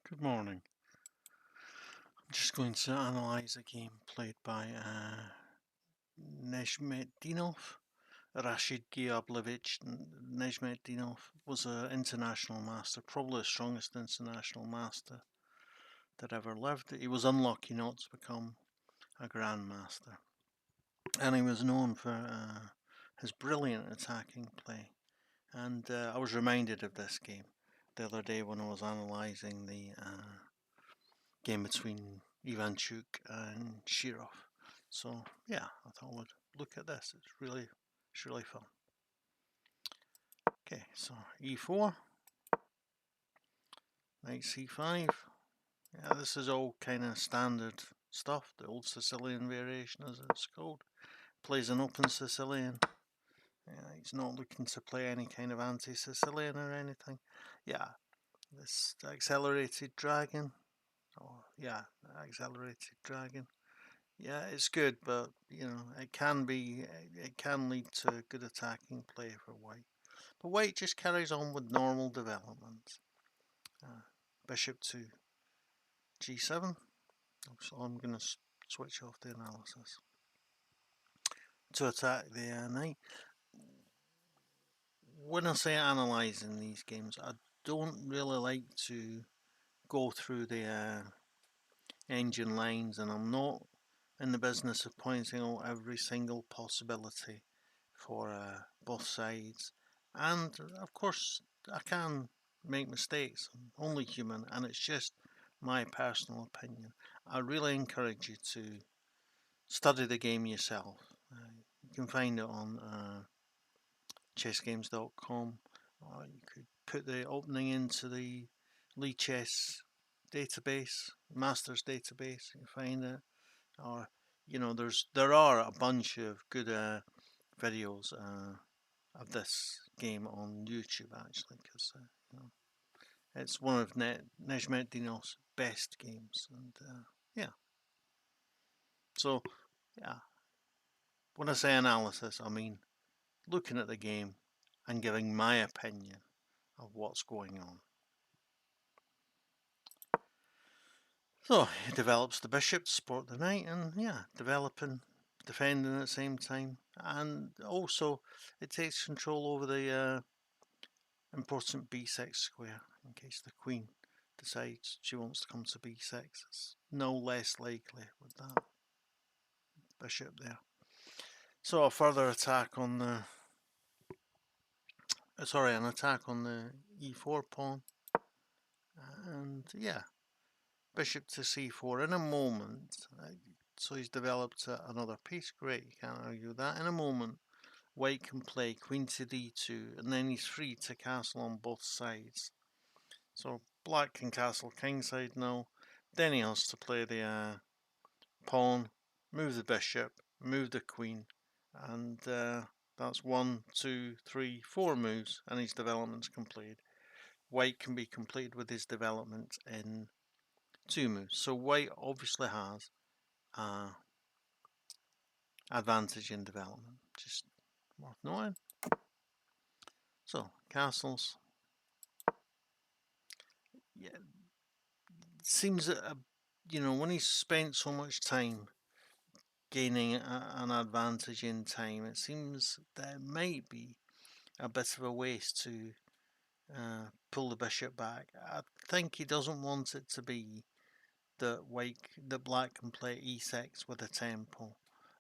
Good morning. I'm just going to analyse a game played by Nezhmetdinov. Rachid Nezhmetdinov was an international master, probably the strongest international master that ever lived. He was unlucky not to become a grandmaster, and he was known for his brilliant attacking play. And I was reminded of this game the other day when I was analysing the game between Ivanchuk and Shirov. So yeah, I thought I would look at this. It's really fun. Okay, so E4, knight C5. Yeah, this is all kind of standard stuff. The old Sicilian variation, as it's called. Plays an open Sicilian. Yeah, he's not looking to play any kind of anti-Sicilian or anything. Yeah, this accelerated dragon. Oh yeah, accelerated dragon. Yeah, it's good, but it can lead to good attacking play for white. But white just carries on with normal development. Bishop to G7. So I'm going to switch off the analysis to attack the knight. When I say analysing these games, I don't really like to go through the engine lines, and I'm not in the business of pointing out every single possibility for both sides. And of course, I can make mistakes. I'm only human, and it's just my personal opinion. I really encourage you to study the game yourself. You can find it on chessgames.com, or you could put the opening into the Lichess database, Masters database. You find it, or there are a bunch of good videos of this game on YouTube actually, because it's one of Nezhmetdinov's best games, and yeah. So yeah, when I say analysis, I mean looking at the game and giving my opinion of what's going on. So he develops the bishop to support the knight, and yeah, defending at the same time, and also it takes control over the important b6 square in case the queen decides she wants to come to b6. It's no less likely with that bishop there. So a further attack on the an attack on the e4 pawn, and yeah, bishop to c4 in a moment. So he's developed another piece. Great, you can't argue with that. In a moment, white can play queen to d2, and then he's free to castle on both sides. So black can castle kingside now. Then he has to play the pawn, move the bishop, move the queen, and that's 1, 2, 3, 4 moves, and his development's completed. White can be completed with his development in 2 moves. So white obviously has advantage in development. Just worth knowing. So castles. Yeah, seems that when he's spent so much time gaining an advantage in time, it seems there might be a bit of a waste to pull the bishop back. I think he doesn't want it to be that black can play e6 with a tempo,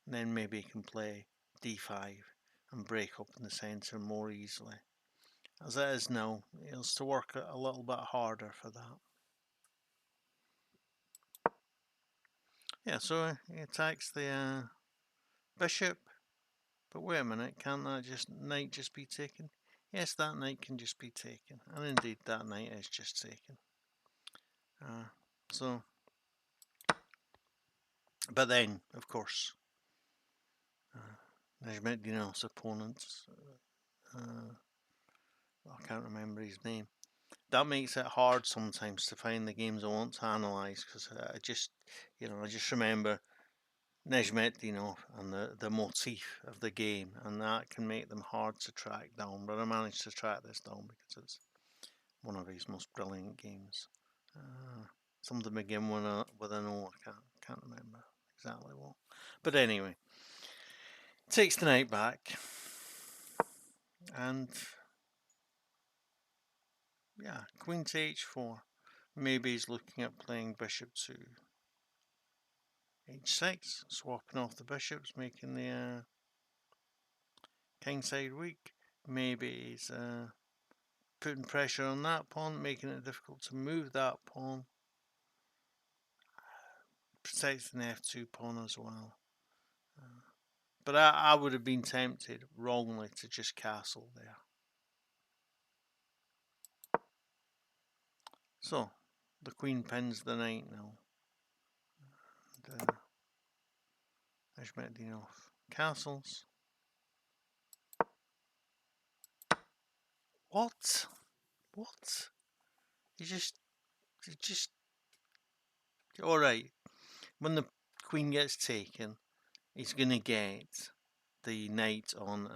and then maybe he can play d5 and break up in the centre more easily. As it is now, he has to work a little bit harder for that. Yeah, so he attacks the bishop, but wait a minute, can't that knight just be taken? Yes, that knight can just be taken, and indeed that knight is just taken. So, but then, of course, Nezhmetdinov's opponents, I can't remember his name. That makes it hard sometimes to find the games I want to analyse, because I just remember Nezhmetdinov and the motif of the game, and that can make them hard to track down. But I managed to track this down because it's one of his most brilliant games. Something begin with an O. I can't remember exactly what. But anyway, takes the knight back, and yeah, queen to h4. Maybe he's looking at playing bishop to h6, swapping off the bishops, making the kingside weak. Maybe he's putting pressure on that pawn, making it difficult to move that pawn. Protects the f2 pawn as well. But I would have been tempted wrongly to just castle there. So the queen pins the knight now. And, Nezhmetdinov castles. What? What? You just. All right. When the queen gets taken, he's gonna get the knight on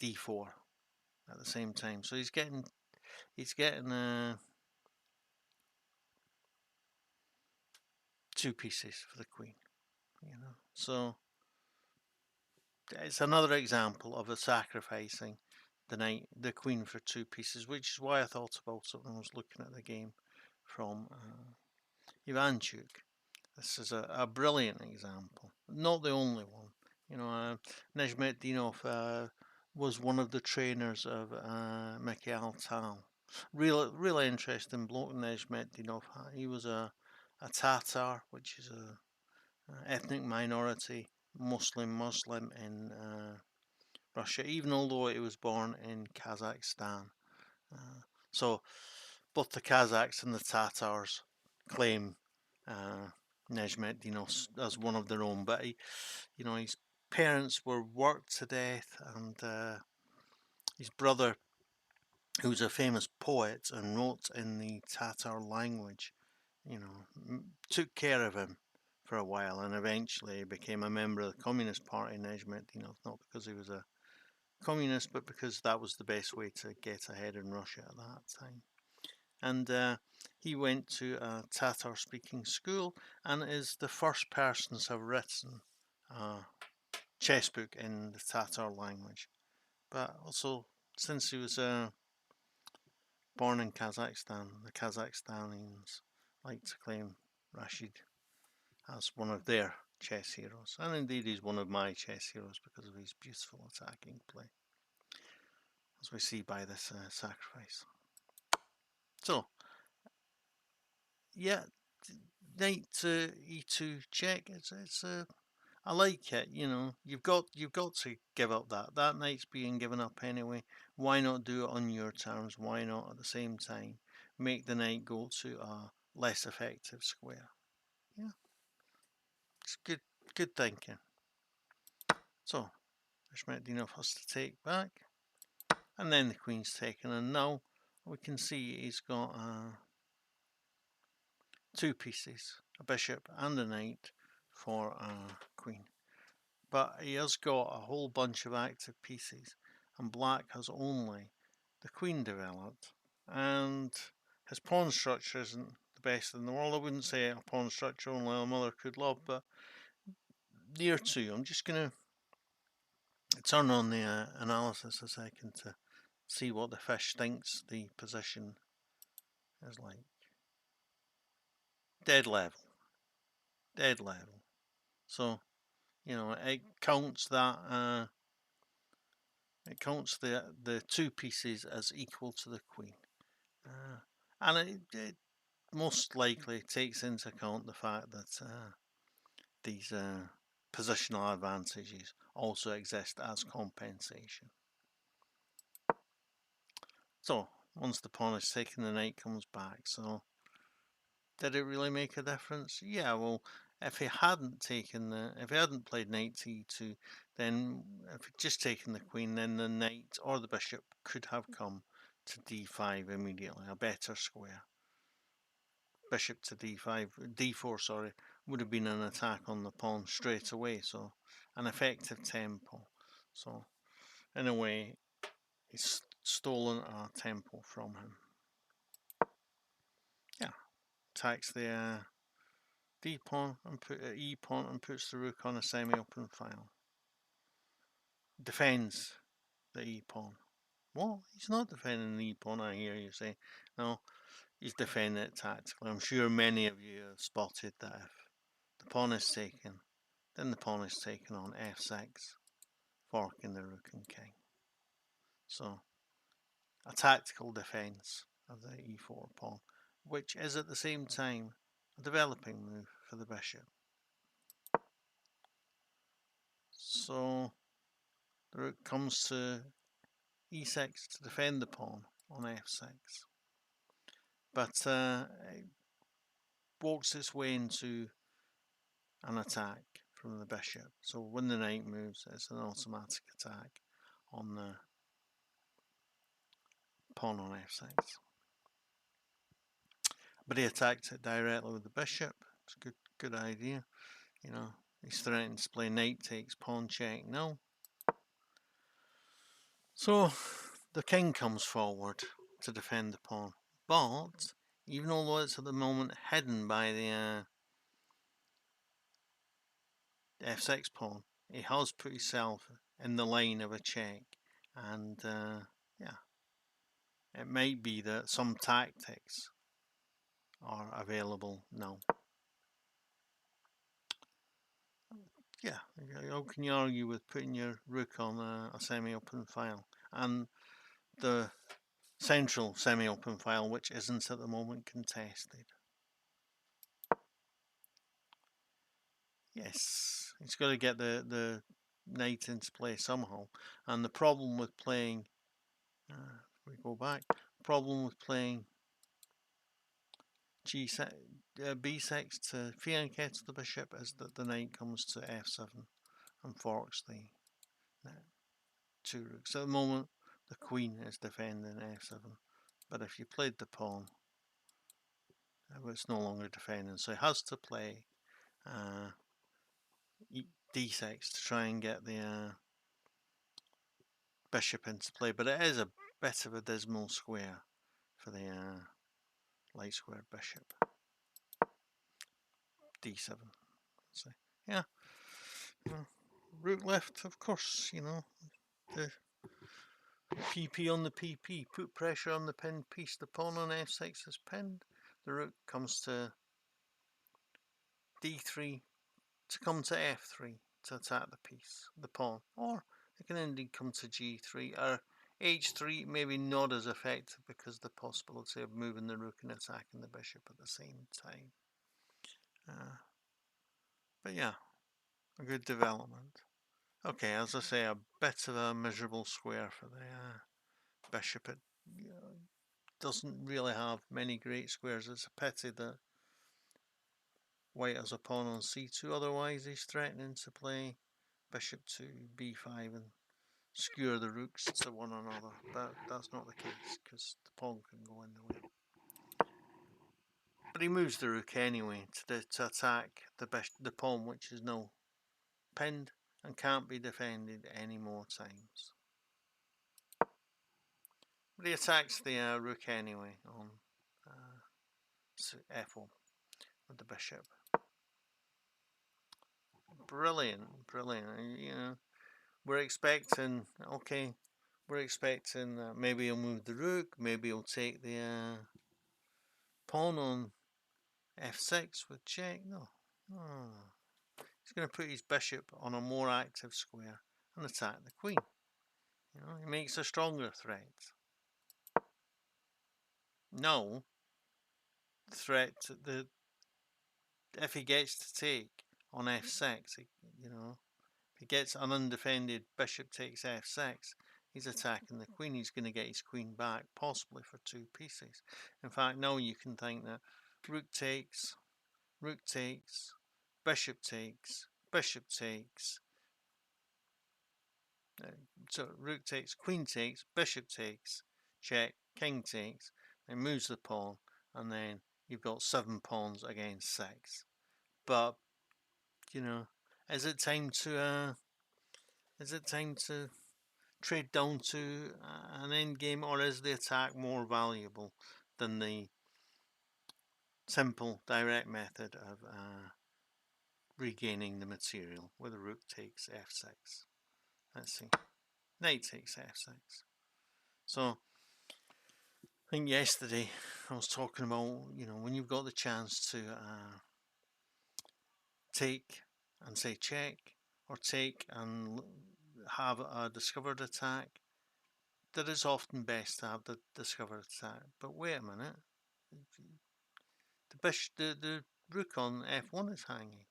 d4 at the same time. So he's getting two pieces for the queen. So it's another example of a sacrificing the queen for two pieces, which is why I thought about it when I was looking at the game from Ivanchuk. This is a brilliant example, not the only one. Nezhmetdinov was one of the trainers of Mikhail Tal. Really interesting bloke, Nezhmetdinov. He was a Tatar, which is a ethnic minority Muslim in Russia, even although he was born in Kazakhstan. So both the Kazakhs and the Tatars claim Nezhmetdinov as one of their own, but his parents were worked to death, and his brother, who's a famous poet and wrote in the Tatar language, took care of him for a while, and eventually became a member of the Communist Party, Nezhmetdinov, not because he was a communist, but because that was the best way to get ahead in Russia at that time. And he went to a Tatar-speaking school and is the first person to have written a chess book in the Tatar language. But also, since he was born in Kazakhstan, the Kazakhstanians like to claim Rachid as one of their chess heroes. And indeed, he's one of my chess heroes because of his beautiful attacking play, as we see by this sacrifice. So, yeah, knight to e2 check. I like it. You've got to give up that knight's being given up anyway. Why not do it on your terms? Why not at the same time make the knight go to a less effective square? Yeah, it's good thinking. So Nezhmetdinov has to take back, and then the queen's taken, and now we can see he's got two pieces, a bishop and a knight for a queen. But he has got a whole bunch of active pieces, and black has only the queen developed, and his pawn structure isn't the best in the world. I wouldn't say a pawn structure only a mother could love, but near to. I'm just going to turn on the analysis a second to see what the fish thinks the position is like. Dead level. So, it counts that it counts the two pieces as equal to the queen, and it most likely takes into account the fact that these positional advantages also exist as compensation. So once the pawn is taken, the knight comes back. So did it really make a difference? Yeah, well, if he hadn't played knight to e2, then if he'd just taken the queen, then the knight or the bishop could have come to d5 immediately, a better square. Bishop to d4, sorry, would have been an attack on the pawn straight away, so an effective tempo. So in a way, he's stolen a tempo from him. yeah, attacks the D pawn and put E pawn and puts the rook on a semi-open file. Defends the E pawn. What? He's not defending the E pawn, I hear you say. No, he's defending it tactically. I'm sure many of you have spotted that if the pawn is taken, then the pawn is taken on f6, forking the rook and king. So, a tactical defense of the e4 pawn, which is at the same time a developing move for the bishop. So, the rook comes to e6 to defend the pawn on f6. But it walks its way into an attack from the bishop. So when the knight moves, it's an automatic attack on the pawn on f6. But he attacks it directly with the bishop. It's a good idea. You know, he's threatening to play knight takes, pawn check, no. So the king comes forward to defend the pawn. But even although it's at the moment hidden by the f6 pawn, he has put himself in the line of a check. And yeah, it might be that some tactics are available now. Yeah, how can you argue with putting your rook on a semi-open file? And the central semi-open file, which isn't at the moment contested. Yes, he's got to get the knight into play somehow. And the problem with playing, we go back, problem with playing b6 to fianchetto the bishop is that the knight comes to f7 and forks the two rooks. At the moment, the queen is defending f7, but if you played the pawn, it's no longer defending, so he has to play d6 to try and get the bishop into play, but it is a bit of a dismal square for the light squared bishop. d7. So, yeah. Rook left, of course, you know, the PP on the PP, put pressure on the pinned piece. The pawn on f6 is pinned. The rook comes to d3 to come to f3 to attack the piece, the pawn. Or it can indeed come to g3 or h3, maybe not as effective because the possibility of moving the rook and attacking the bishop at the same time. But yeah, a good development. Okay, as I say, a bit of a miserable square for the bishop. It doesn't really have many great squares. It's a pity that white has a pawn on c2, otherwise he's threatening to play bishop to b5 and skewer the rooks to one another, but that's not the case because the pawn can go in the way. But he moves the rook anyway to attack the pawn, which is now pinned and can't be defended any more times. But he attacks the rook anyway on f1 with the bishop. Brilliant. You know, we're expecting, okay, maybe he'll move the rook, maybe he'll take the pawn on f6 with check. No. He's going to put his bishop on a more active square and attack the queen. You know, he makes a stronger threat. No threat if he gets to take on f6, you know, if he gets an undefended bishop takes f6, he's attacking the queen. He's going to get his queen back, possibly for two pieces. In fact, now you can think that rook takes, bishop takes, so rook takes, queen takes, bishop takes, check, king takes, then moves the pawn, and then you've got 7 pawns against 6. But, you know, is it time to trade down to an end game, or is the attack more valuable than the simple, direct method of regaining the material where the rook takes f6. Let's see. Knight takes f6. So I think yesterday I was talking about, when you've got the chance to take and say check, or take and have a discovered attack, that is often best to have the discovered attack. But wait a minute, the rook on f1 is hanging.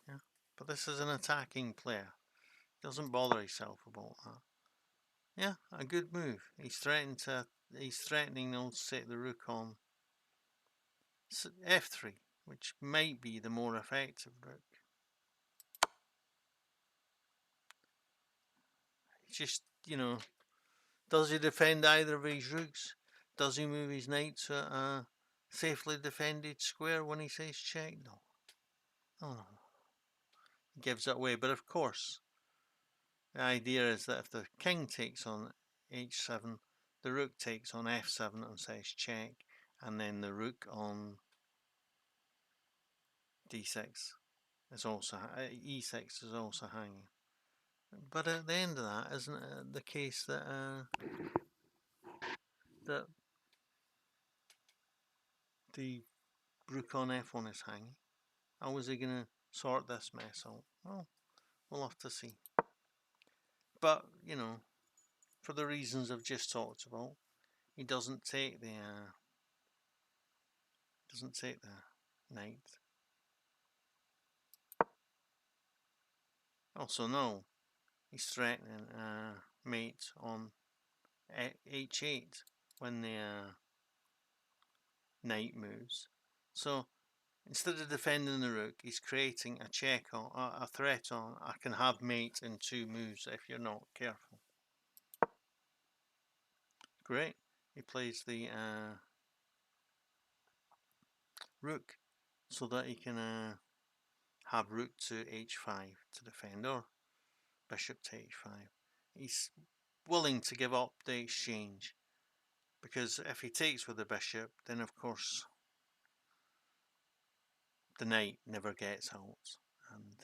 Yeah, but this is an attacking player. He doesn't bother himself about that. Yeah, a good move. He's threatening now to take the rook on f3, which might be the more effective rook. Just, does he defend either of his rooks? Does he move his knight to a safely defended square when he says check? No. No. He gives it away. But of course, the idea is that if the king takes on h7, the rook takes on f7 and says check, and then the rook on d6 is also e6 is also hanging. But at the end of that, isn't it the case that that the rook on f1 is hanging? How is he going to sort this mess out? Well, we'll have to see. But for the reasons I've just talked about, he doesn't take the knight. Also, no, he's threatening mate on h8 when the knight moves. So instead of defending the rook, he's creating a check on a threat on I can have mate in 2 moves if you're not careful. Great. He plays the rook so that he can have rook to h5 to defend, or bishop to h5. He's willing to give up the exchange, because if he takes with the bishop, then of course the knight never gets out, and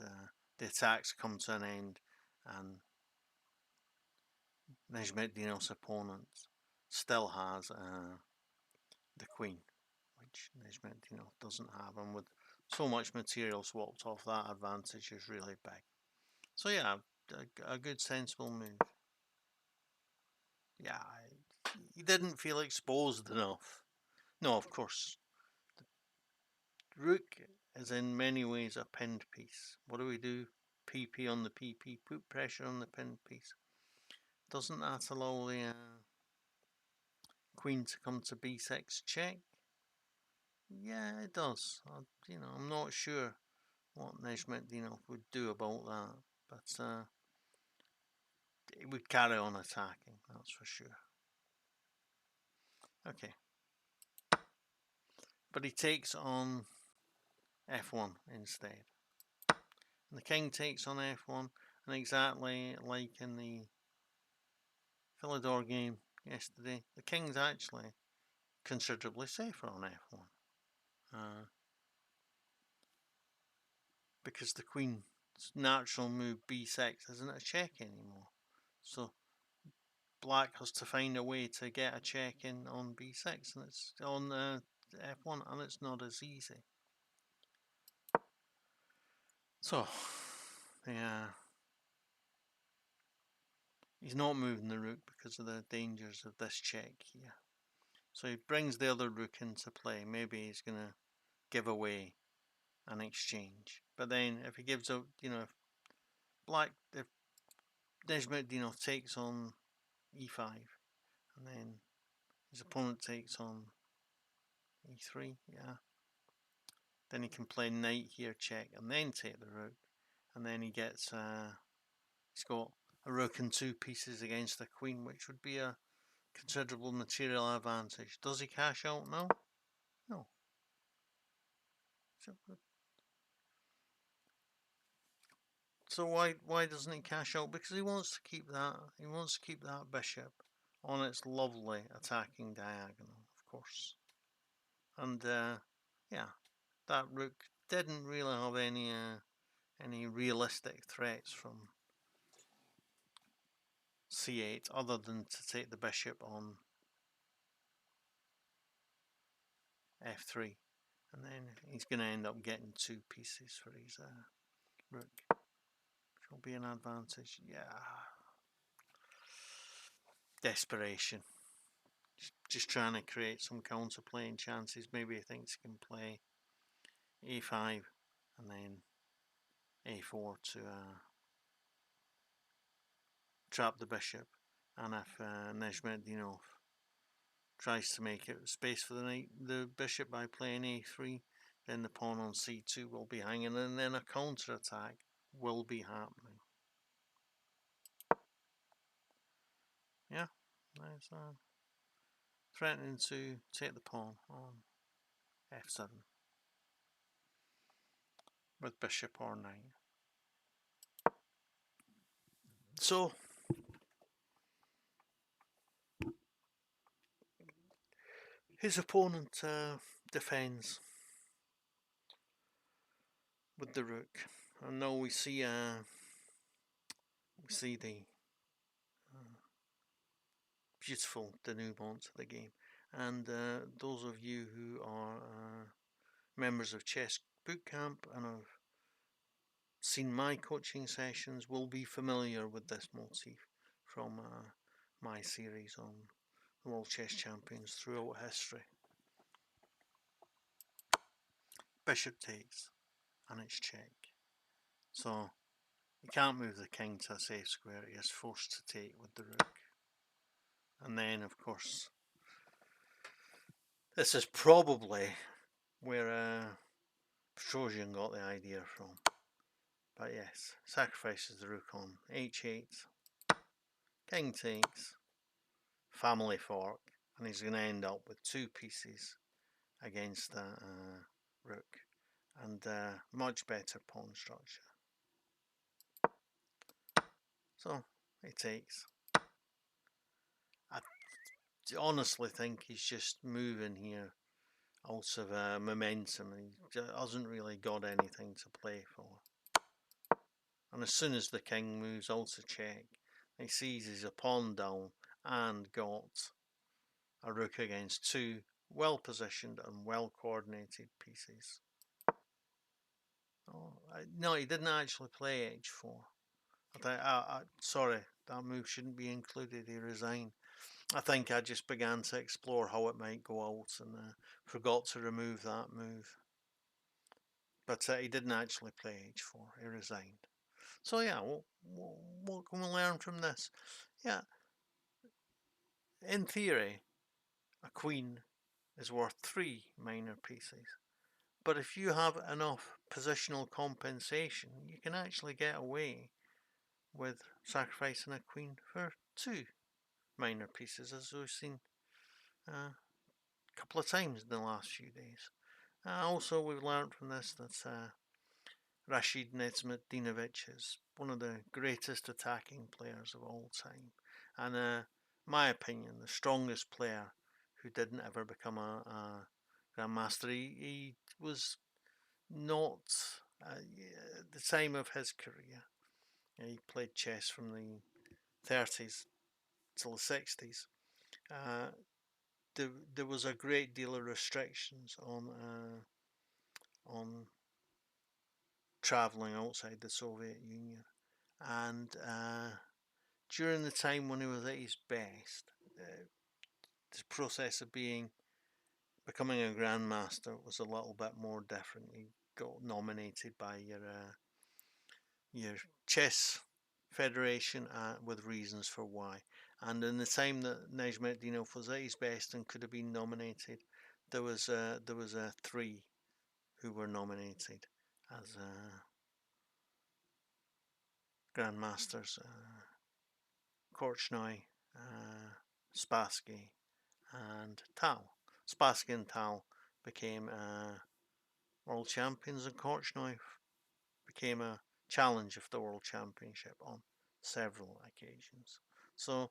the attacks come to an end, and Nezhmetdinov's opponent still has the queen, which Nezhmetdinov doesn't have, and with so much material swapped off, that advantage is really big. So yeah, a good sensible move. Yeah, he didn't feel exposed enough. No, of course. The rook is in many ways a pinned piece. What do we do? PP on the PP, put pressure on the pinned piece. Doesn't that allow the queen to come to b6 check? Yeah, it does. I'm not sure what Nezhmetdinov would do about that, but it would carry on attacking, that's for sure. Okay. But he takes on f1 instead. And the king takes on f1, and exactly like in the Philidor game yesterday, the king's actually considerably safer on f1. Because the queen's natural move b6 isn't a check anymore. So black has to find a way to get a check in on b6, and it's on f1, and it's not as easy. So, yeah, he's not moving the rook because of the dangers of this check here. So he brings the other rook into play. Maybe he's going to give away an exchange. But then if he gives out, if Nezhmetdinov takes on e5, and then his opponent takes on e3, yeah, then he can play knight here, check, and then take the rook, and then he's got a rook and 2 pieces against the queen, which would be a considerable material advantage. Does he cash out now? No. So why doesn't he cash out? Because he wants to keep that bishop on its lovely attacking diagonal, of course. And yeah, that rook didn't really have any realistic threats from c8 other than to take the bishop on f3, and then he's going to end up getting 2 pieces for his rook, which will be an advantage. Yeah, desperation. Just trying to create some counter playing chances. Maybe he thinks he can play a5 and then a4 to trap the bishop, and if Nezhmetdinov tries to make it space for the bishop by playing a3, then the pawn on c2 will be hanging, and then a counter attack will be happening. Yeah, there's threatening to take the pawn on f7 with bishop or knight. So his opponent defends with the rook, and now we see the beautiful denouement to the game. And those of you who are members of Chess Bootcamp and have seen my coaching sessions will be familiar with this motif from my series on World Chess Champions throughout history. Bishop takes, and it's check. So he can't move the king to a safe square, he is forced to take with the rook. And then, of course, this is probably where Petrosian got the idea from. But yes, sacrifices the rook on h8, king takes, family fork, and he's going to end up with 2 pieces against that rook, and much better pawn structure. So he takes. I honestly think he's just moving here out of momentum, and he hasn't really got anything to play for. And as soon as the king moves out of check, he sees he's a pawn down and got a rook against 2 well positioned and well coordinated pieces. Oh, no, he didn't actually play h4. Sorry, that move shouldn't be included. He resigned. I think I just began to explore how it might go out and forgot to remove that move. But he didn't actually play h4. He resigned. So yeah, what can we learn from this? Yeah, in theory, a queen is worth 3 minor pieces. But if you have enough positional compensation, you can actually get away with sacrificing a queen for 2 minor pieces, as we've seen a couple of times in the last few days. Also, we've learned from this that Rachid Nezhmetdinov is one of the greatest attacking players of all time, and in my opinion, the strongest player who didn't ever become a grandmaster. He was not at the time of his career. He played chess from the 30s till the 60s. There was a great deal of restrictions on travelling outside the Soviet Union, and during the time when he was at his best, the process of becoming a grandmaster was a little bit more different. You got nominated by your chess federation with reasons for why. And in the time that Nezhmetdinov was at his best and could have been nominated, there was 3 who were nominated as grandmasters: Korchnoi, Spassky, and Tal. Spassky and Tal became world champions, and Korchnoi became a challenge of the world championship on several occasions. So,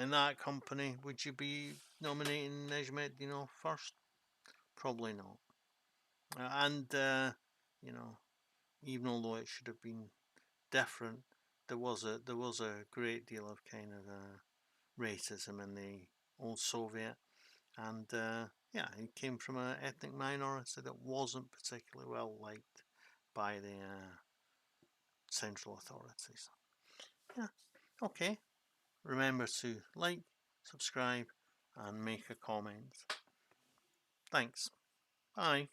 in that company, would you be nominating Nezhmetdinov first? Probably not. And you know, even although it should have been different, there was a great deal of kind of racism in the old Soviet, and yeah, he came from an ethnic minority that wasn't particularly well liked by the central authorities. Yeah, okay. Remember to like, subscribe, and make a comment. Thanks. Bye.